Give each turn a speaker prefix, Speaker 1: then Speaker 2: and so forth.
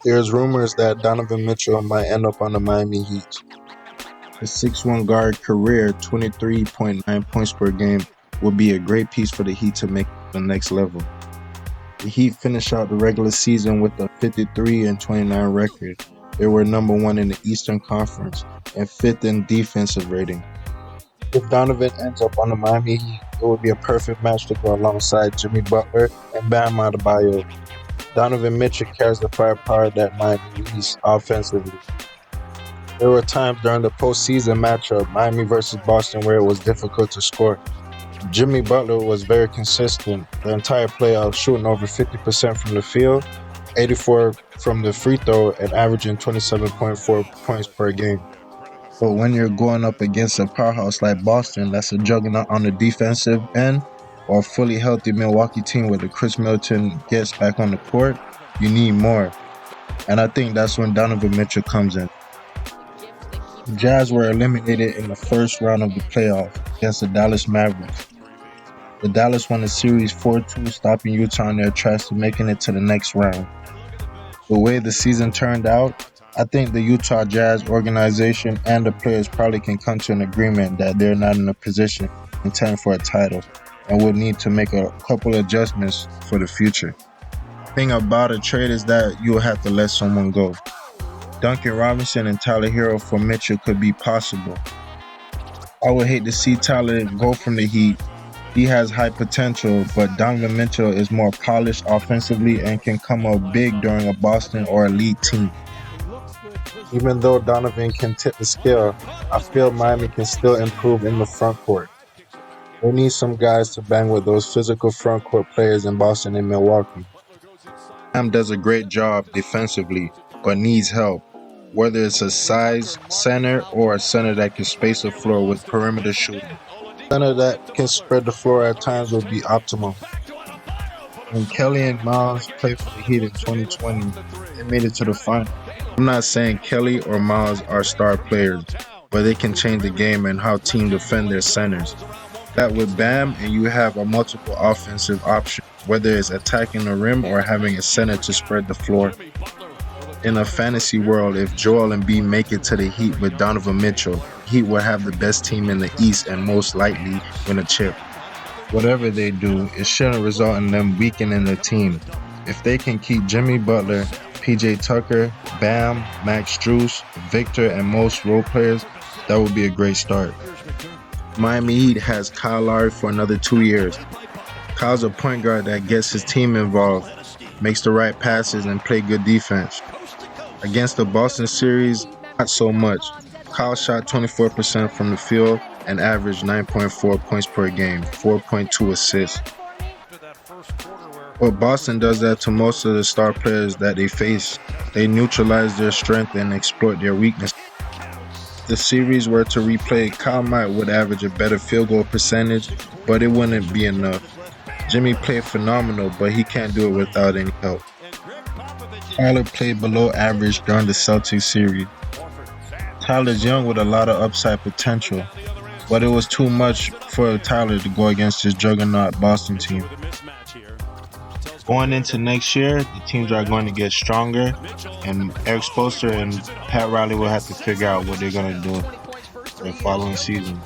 Speaker 1: There's rumors that Donovan Mitchell might end up on the Miami Heat. His 6'1" guard career, 23.9 points per game, would be a great piece for the Heat to make it to the next level. The Heat finished out the regular season with a 53-29 record. They were number 1 in the Eastern Conference and 5th in defensive rating. If Donovan ends up on the Miami Heat, it would be a perfect match to go alongside Jimmy Butler and Bam Adebayo. Donovan Mitchell carries the firepower that Miami needs offensively. There were times during the postseason matchup, Miami versus Boston, where it was difficult to score. Jimmy Butler was very consistent the entire playoffs, shooting over 50% from the field, 84 from the free throw, and averaging 27.4 points per game. But when you're going up against a powerhouse like Boston, that's a juggernaut on the defensive end, or a fully healthy Milwaukee team where the Chris Middleton gets back on the court, you need more. And I think that's when Donovan Mitchell comes in. The Jazz were eliminated in the first round of the playoffs against the Dallas Mavericks. The Dallas won the series 4-2, stopping Utah on their tracks to making it to the next round. The way the season turned out, I think the Utah Jazz organization and the players probably can come to an agreement that they're not in a position to contend for a title and would need to make a couple adjustments for the future. The thing about a trade is that you'll have to let someone go. Duncan Robinson and Tyler Hero for Mitchell could be possible. I would hate to see Tyler go from the Heat. He has high potential, but Donovan Mitchell is more polished offensively and can come up big during a Boston or elite team. Even though Donovan can tip the scale, I feel Miami can still improve in the front court. They need some guys to bang with those physical front court players in Boston and Milwaukee. Bam does a great job defensively, but needs help, whether it's a size center or a center that can space the floor with perimeter shooting. A center that can spread the floor at times would be optimal. When Kelly and Miles played for the Heat in 2020, they made it to the final. I'm not saying Kelly or Miles are star players, but they can change the game and how teams defend their centers. That with Bam, and you have a multiple offensive option, whether it's attacking the rim or having a center to spread the floor. In a fantasy world, if Joel and B make it to the Heat with Donovan Mitchell, Heat will have the best team in the East and most likely win a chip. Whatever they do, it shouldn't result in them weakening the team. If they can keep Jimmy Butler, PJ Tucker, Bam, Max Strus, Victor, and most role players, that would be a great start. Miami Heat has Kyle Lowry for another 2 years. Kyle's a point guard that gets his team involved, makes the right passes, and play good defense. Against the Boston series, not so much. Kyle shot 24% from the field and averaged 9.4 points per game, 4.2 assists. But Boston does that to most of the star players that they face. They neutralize their strength and exploit their weakness. If the series were to replay, Kyle would average a better field goal percentage, but it wouldn't be enough. Jimmy played phenomenal, but he can't do it without any help. Tyler played below average during the Celtics series. Tyler's young with a lot of upside potential, but it was too much for Tyler to go against his juggernaut Boston team. Going into next year, the teams are going to get stronger, and Eric Spoelstra and Pat Riley will have to figure out what they're going to do the following season.